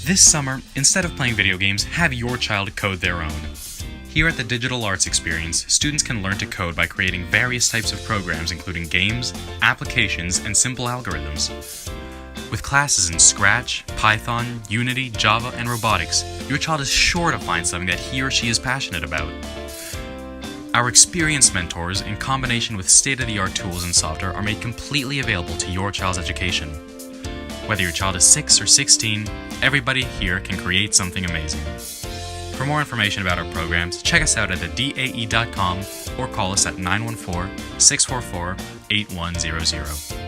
This summer, instead of playing video games, have your child code their own. Here at the Digital Arts Experience, students can learn to code by creating various types of programs including games, applications, and simple algorithms. With classes in Scratch, Python, Unity, Java, and robotics, your child is sure to find something that he or she is passionate about. Our experienced mentors, in combination with state-of-the-art tools and software, are made completely available to your child's education. Whether your child is 6 or 16, everybody here can create something amazing. For more information about our programs, check us out at thedae.com or call us at 914-644-8100.